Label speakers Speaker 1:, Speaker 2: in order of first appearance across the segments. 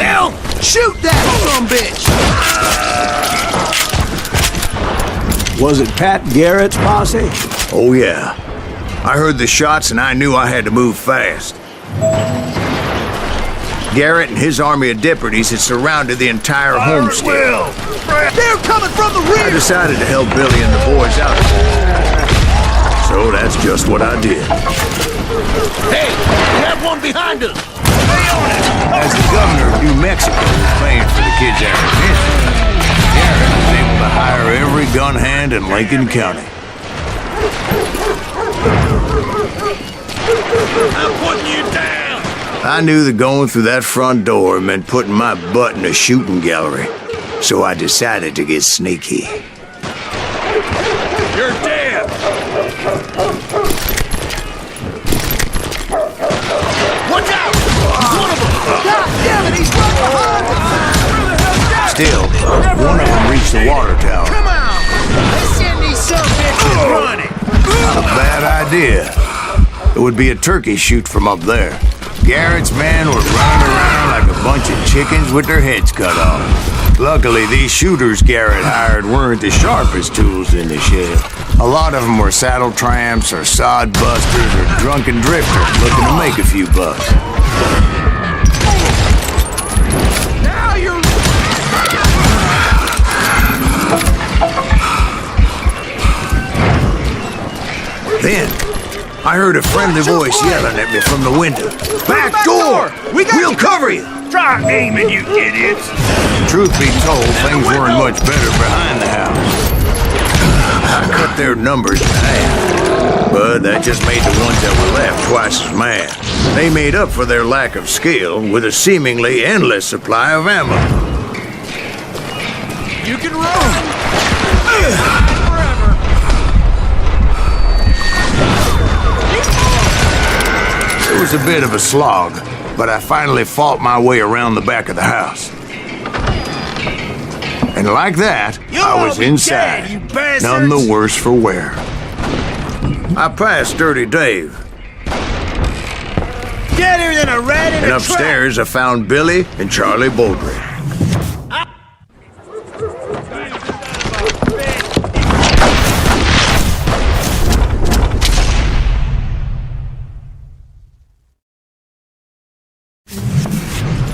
Speaker 1: hell? Shoot that sumbitch!
Speaker 2: Was it Pat Garrett's posse?
Speaker 3: Oh, yeah. I heard the shots and I knew I had to move fast. Garrett and his army of deputies had surrounded the entire homestead.
Speaker 1: They're coming from the rear!
Speaker 3: I decided to help Billy and the boys out. So that's just what I did.
Speaker 1: Hey, we have one behind us! Stay on it!
Speaker 3: As the governor of New Mexico was paying for the kids' apprehension, Garrett was able to hire every gun hand in Lincoln County.
Speaker 1: I'm putting you down!
Speaker 3: I knew that going through that front door meant putting my butt in a shooting gallery, so I decided to get sneaky.
Speaker 1: You're dead! Watch out! He's one of them! God damn it, he's right behind us!
Speaker 3: Still, one of them reached the water tower.
Speaker 1: Come on! Let's send these sumbitches running!
Speaker 3: Not a bad idea. It would be a turkey shoot from up there. Garrett's men were running around like a bunch of chickens with their heads cut off. Luckily, these shooters Garrett hired weren't the sharpest tools in the shed. A lot of them were saddle tramps or sod busters or drunken drifters looking to make a few bucks.
Speaker 1: Now you're...
Speaker 3: Then, I heard a friendly voice yelling at me from the window. Back door! We'll cover you!
Speaker 1: Try aiming, you idiots!
Speaker 3: Truth be told, things weren't much better behind the house. I cut their numbers in half, but that just made the ones that were left twice as mad. They made up for their lack of skill with a seemingly endless supply of ammo.
Speaker 1: You can run!
Speaker 3: It was a bit of a slog, but I finally fought my way around the back of the house. And like that, I was inside, none the worse for wear. I passed Dirty Dave.
Speaker 1: Deader than a rat in
Speaker 3: And
Speaker 1: a
Speaker 3: upstairs, I found Billy and Charlie Baldry.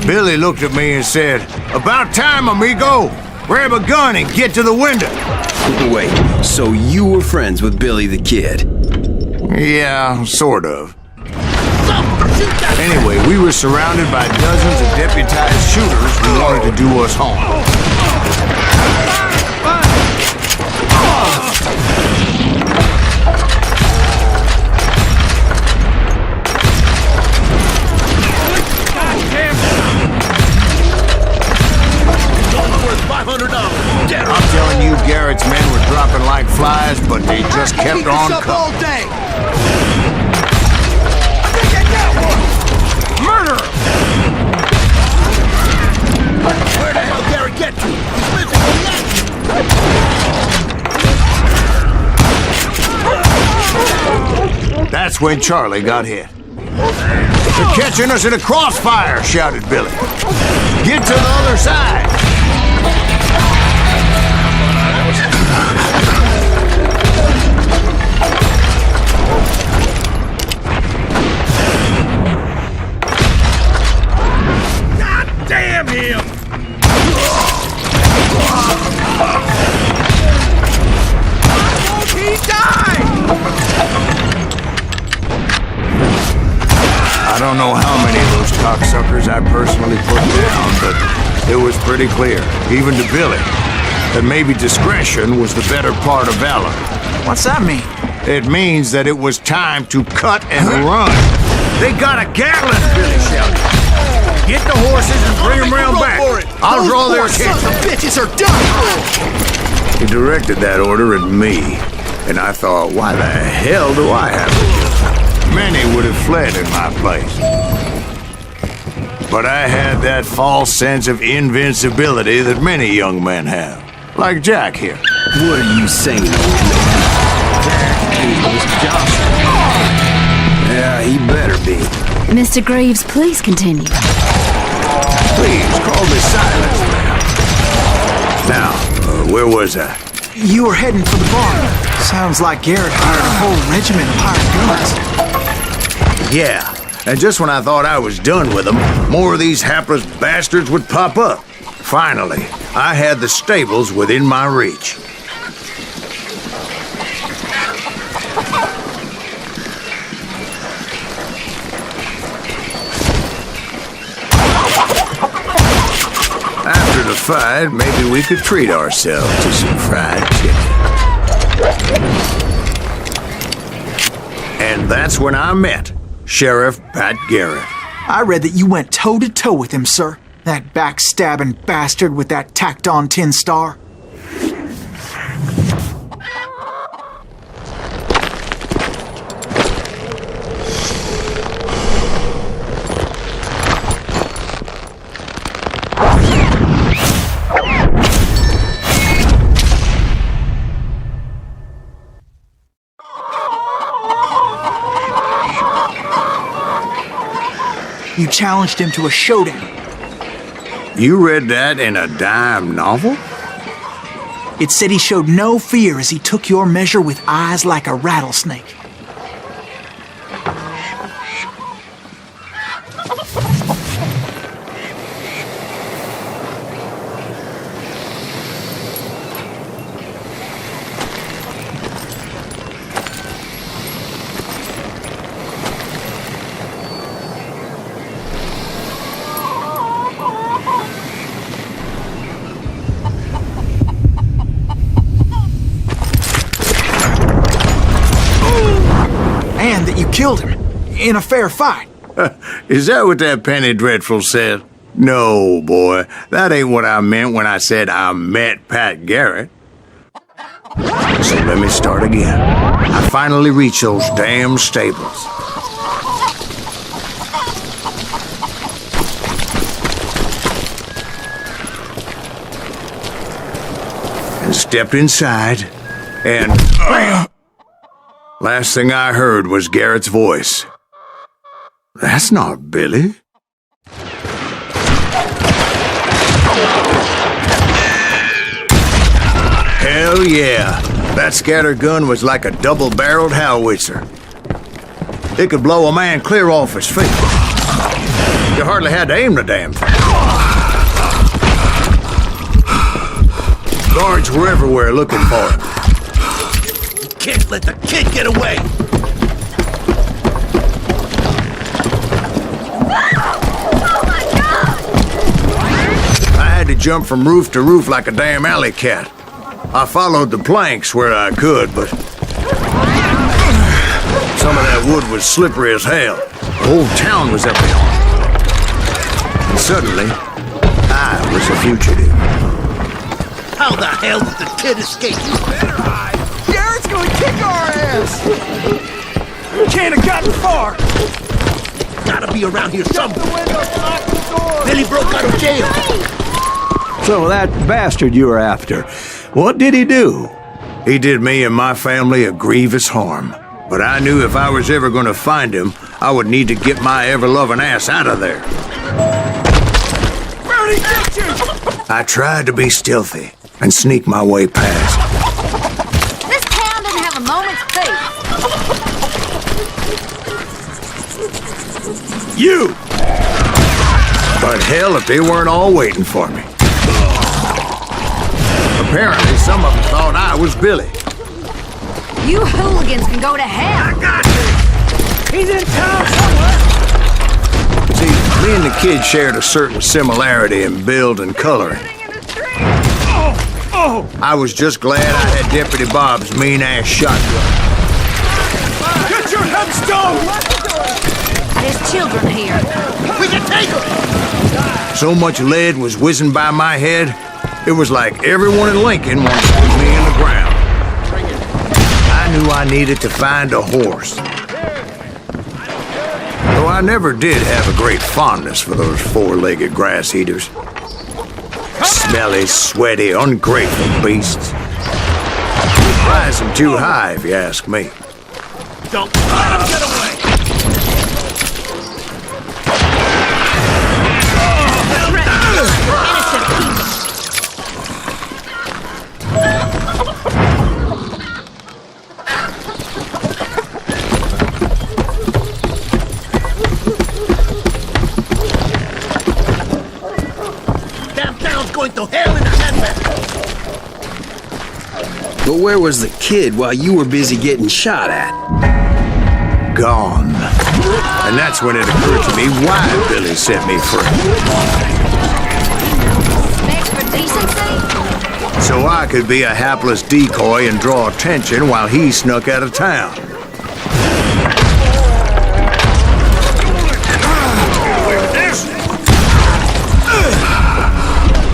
Speaker 3: Billy looked at me and said, "About time, amigo! Grab a gun and get to the window!"
Speaker 4: Wait, so you were friends with Billy the Kid?
Speaker 3: Yeah, sort of. Anyway, we were surrounded by dozens of deputized shooters who wanted to do us harm. I'm telling you, Garrett's men were dropping like flies, but they just kept on
Speaker 1: all
Speaker 3: coming.
Speaker 1: day. I think I got one! Murderer! Where the hell Garrett get to? He's missing a leg!
Speaker 3: That's when Charlie got hit. "They're catching us in a crossfire!" shouted Billy. "Get to the other side!"
Speaker 1: God damn him! Won't he die?
Speaker 3: I don't know how many of those cocksuckers I personally put down, but it was pretty clear, even to Billy, that maybe discretion was the better part of valor.
Speaker 1: What's that mean?
Speaker 3: It means that it was time to cut and run. "They got a Gatling!" Billy shouted. "Get the horses and bring them round back. I'll draw their attention."
Speaker 1: Sons of bitches are done!
Speaker 3: He directed that order at me, and I thought, why the hell do I have to do it? Many would have fled in my place. But I had that false sense of invincibility that many young men have. Like Jack here.
Speaker 4: What are you saying, old man?
Speaker 3: Yeah, he better be.
Speaker 5: Mr. Greaves, please continue.
Speaker 3: Please, call me silence, ma'am. Now, where was I?
Speaker 1: You were heading for the barn. Sounds like Garrett hired a whole regiment of hired guns.
Speaker 3: Yeah, and just when I thought I was done with them, more of these hapless bastards would pop up. Finally, I had the stables within my reach. After the fight, maybe we could treat ourselves to some fried chicken. And that's when I met Sheriff Pat Garrett.
Speaker 1: I read that you went toe-to-toe with him, sir. That backstabbing bastard with that tacked-on tin star. You challenged him to a showdown.
Speaker 3: You read that in a dime novel?
Speaker 1: It said he showed no fear as he took your measure with eyes like a rattlesnake. And that you killed him in a fair fight.
Speaker 3: Is that what that penny dreadful said? No, boy. That ain't what I meant when I said I met Pat Garrett. So let me start again. I finally reached those damn stables. And stepped inside, and bam! Last thing I heard was Garrett's voice. That's not Billy. Hell yeah. That scatter gun was like a double-barreled howitzer. It could blow a man clear off his feet. You hardly had to aim the damn thing. Guards were everywhere looking for him.
Speaker 2: Can't let the kid get away!
Speaker 3: I had to jump from roof to roof like a damn alley cat. I followed the planks where I could, but some of that wood was slippery as hell. The whole town was up in arms. And suddenly, I was a fugitive.
Speaker 2: How the hell did the kid escape?
Speaker 1: Garrett's gonna kick our ass! Can't have gotten far!
Speaker 2: Gotta be around here somewhere. Billy broke out of jail.
Speaker 5: So that bastard you were after, what did he do?
Speaker 3: He did me and my family a grievous harm. But I knew if I was ever going to find him, I would need to get my ever-loving ass out of there.
Speaker 1: Where'd he get you?
Speaker 3: I tried to be stealthy and sneak my way past.
Speaker 6: This town doesn't have a moment's peace.
Speaker 3: You! But hell, if they weren't all waiting for me. Apparently, some of them thought I was Billy.
Speaker 6: You hooligans can go to hell.
Speaker 1: He's in town somewhere!
Speaker 3: See, me and the kid shared a certain similarity in build and coloring. I was just glad I had Deputy Bob's mean-ass shotgun.
Speaker 1: Get your headstone!
Speaker 6: There's children here.
Speaker 2: We can take him!
Speaker 3: So much lead was whizzing by my head, it was like everyone in Lincoln wanted to put me in the ground. I knew I needed to find a horse. Though I never did have a great fondness for those four-legged grass eaters. Smelly, sweaty, ungrateful beasts. Rising too high, if you ask me.
Speaker 2: Don't let him get away!
Speaker 4: But where was the kid while you were busy getting shot at?
Speaker 3: Gone. And that's when it occurred to me why Billy set me free.
Speaker 6: Respect for decency?
Speaker 3: So I could be a hapless decoy and draw attention while he snuck out of town.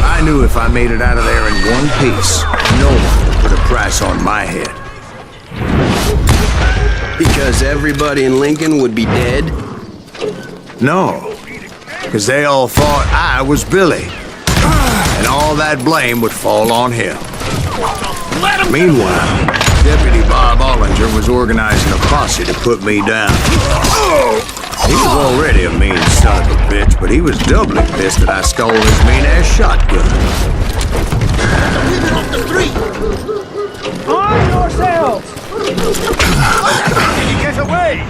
Speaker 3: I knew if I made it out of there in one piece, no one would put a price on my head.
Speaker 4: Because everybody in Lincoln would be dead?
Speaker 3: No, because they all thought I was Billy, and all that blame would fall on him. Meanwhile, Deputy Bob Ollinger was organizing a posse to put me down. He was already a mean son of a bitch, but he was doubly pissed that I stole his mean-ass shotgun.
Speaker 2: Arm yourselves! Get away!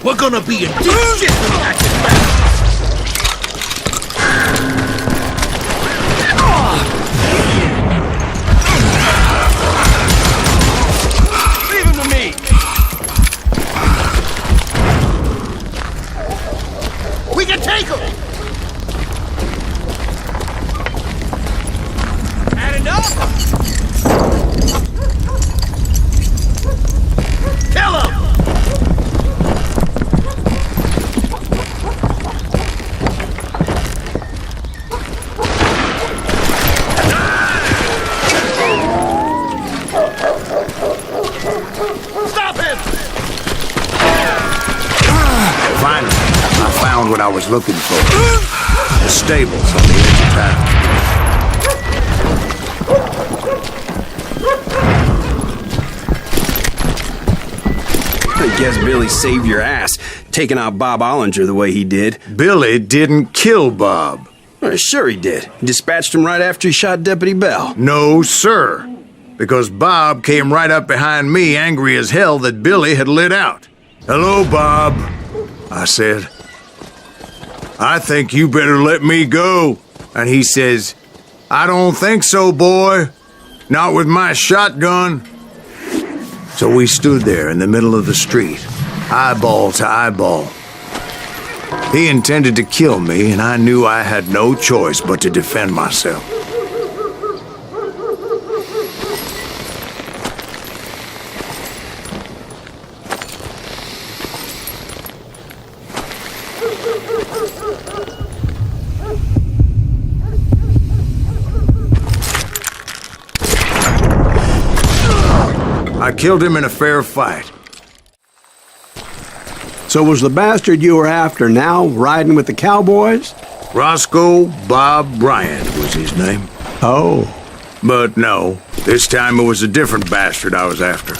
Speaker 2: We're gonna be in deep shit when we got this back. Leave him to me. We can take him. Had enough? Kill him.
Speaker 3: Finally, I found what I was looking for. The stables on the edge of town.
Speaker 4: I guess Billy saved your ass, taking out Bob Ollinger the way he did.
Speaker 3: Billy didn't kill Bob.
Speaker 4: Well, sure he did. He dispatched him right after he shot Deputy Bell.
Speaker 3: No, sir. Because Bob came right up behind me, angry as hell that Billy had lit out. "Hello, Bob," I said. "I think you better let me go." And he says, "I don't think so, boy. Not with my shotgun." So we stood there in the middle of the street, eyeball to eyeball. He intended to kill me, and I knew I had no choice but to defend myself. I killed him in a fair fight.
Speaker 5: So was the bastard you were after now riding with the cowboys?
Speaker 3: Roscoe Bob Bryant was his name.
Speaker 5: Oh.
Speaker 3: But no, this time it was a different bastard I was after.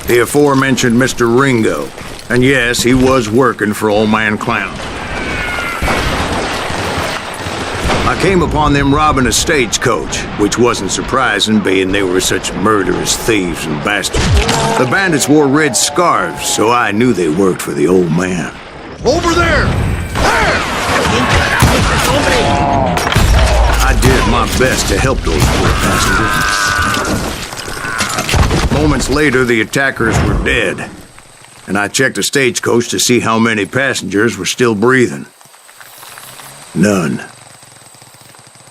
Speaker 3: The aforementioned Mr. Ringo. And yes, he was working for Old Man Clown. I came upon them robbing a stagecoach, which wasn't surprising, being they were such murderous thieves and bastards. The bandits wore red scarves, so I knew they worked for the old man.
Speaker 2: Over there! There!
Speaker 3: I did my best to help those poor passengers. Moments later, the attackers were dead, and I checked the stagecoach to see how many passengers were still breathing. None.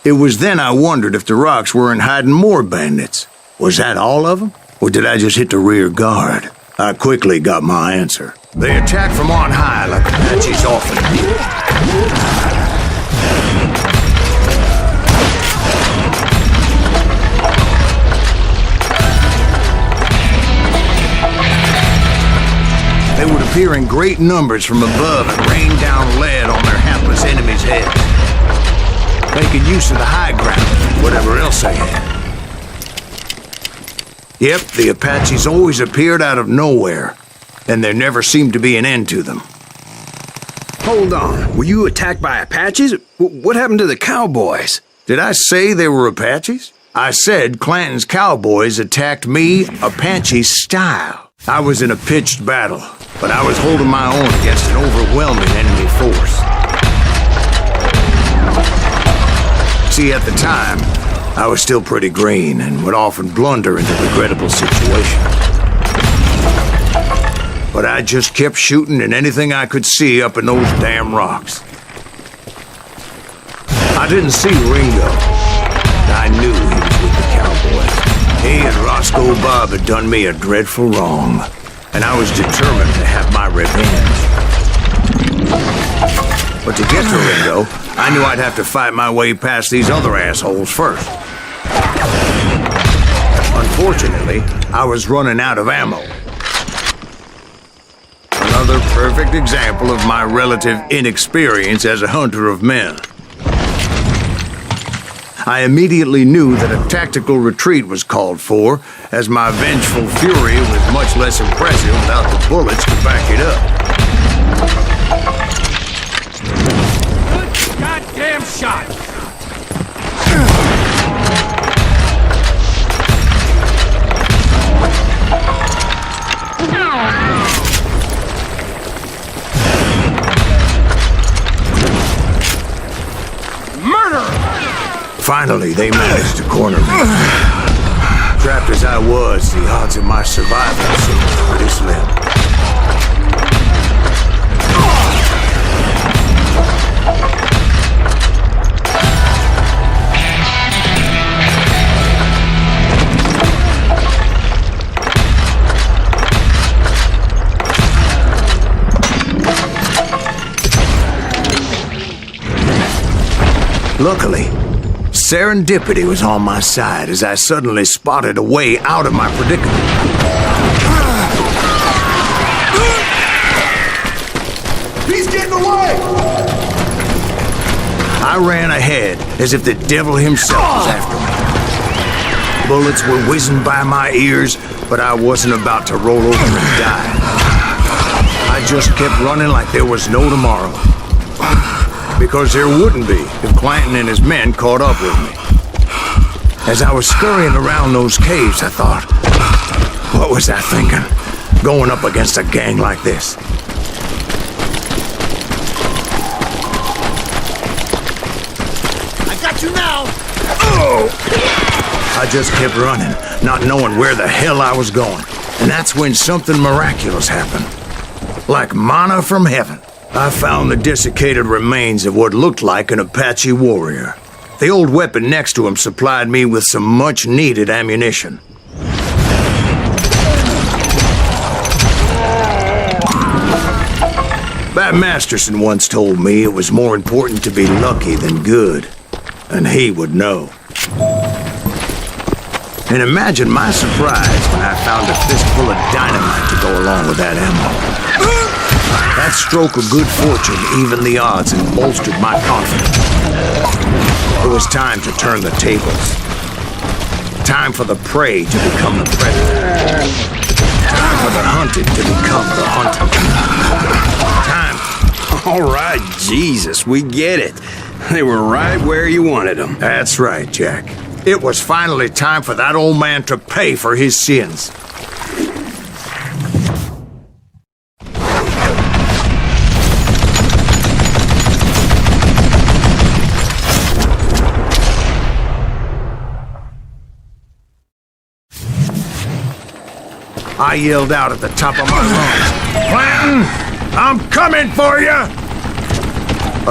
Speaker 3: It was then I wondered if the rocks weren't hiding more bandits. Was that all of them? Or did I just hit the rear guard? I quickly got my answer. They attacked from on high like Apaches often do. appear in great numbers from above and rain down lead on their hapless enemies' heads, making use of the high ground, whatever else they had. Yep, the Apaches always appeared out of nowhere, and there never seemed to be an end to them.
Speaker 4: Hold on. Were you attacked by Apaches? What happened to the cowboys?
Speaker 3: Did I say they were Apaches? I said Clanton's cowboys attacked me Apache style. I was in a pitched battle, but I was holding my own against an overwhelming enemy force. See, at the time, I was still pretty green and would often blunder into regrettable situations. But I just kept shooting at anything I could see up in those damn rocks. I didn't see Ringo. I knew he was with the cowboys. He and Roscoe Bob had done me a dreadful wrong, and I was determined to have my revenge. But to get to Ringo, I knew I'd have to fight my way past these other assholes first. Unfortunately, I was running out of ammo. Another perfect example of my relative inexperience as a hunter of men. I immediately knew that a tactical retreat was called for, as my vengeful fury was much less impressive without the bullets to back it up.
Speaker 2: Good goddamn shot!
Speaker 3: Finally, they managed to corner me. Trapped as I was, the odds of my survival seemed pretty slim. Luckily, serendipity was on my side as I suddenly spotted a way out of my predicament.
Speaker 2: He's getting away!
Speaker 3: I ran ahead as if the devil himself was after me. Bullets were whizzing by my ears, but I wasn't about to roll over and die. I just kept running like there was no tomorrow. Because there wouldn't be if Clanton and his men caught up with me. As I was scurrying around those caves, I thought, what was I thinking? Going up against a gang like this?
Speaker 2: I got you now!
Speaker 3: Oh! I just kept running, not knowing where the hell I was going. And that's when something miraculous happened. Like manna from heaven. I found the desiccated remains of what looked like an Apache warrior. The old weapon next to him supplied me with some much-needed ammunition. Bat Masterson once told me it was more important to be lucky than good, and he would know. And imagine my surprise when I found a fistful of dynamite to go along with that ammo. That stroke of good fortune evened the odds and bolstered my confidence. It was time to turn the tables. Time for the prey to become the predator. Time for the hunted to become the hunted. Time.
Speaker 4: All right, Jesus, we get it. They were right where you wanted them.
Speaker 3: That's right, Jack. It was finally time for that old man to pay for his sins. I yelled out at the top of my lungs, "Clanton, I'm coming for you!"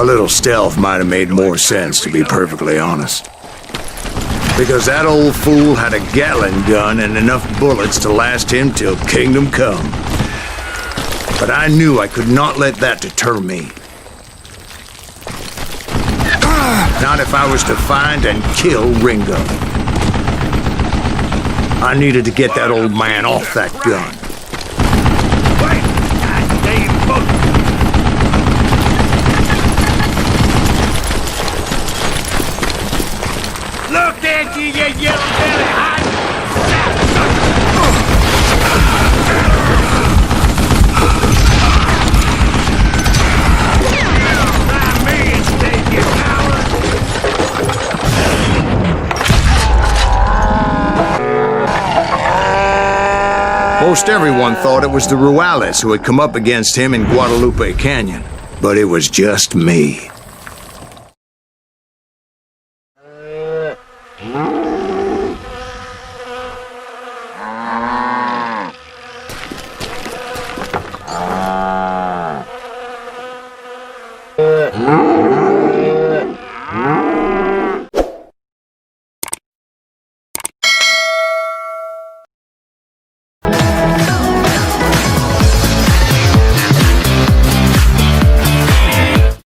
Speaker 3: A little stealth might have made more sense, to be perfectly honest. Because that old fool had a Gatling gun and enough bullets to last him till kingdom come. But I knew I could not let that deter me. Not if I was to find and kill Ringo. I needed to get that old man off that gun.
Speaker 2: Wait! God get you, you yellow belly hide! Try me instead, you coward!
Speaker 3: Most everyone thought it was the Ruales who had come up against him in Guadalupe Canyon, but it was just me.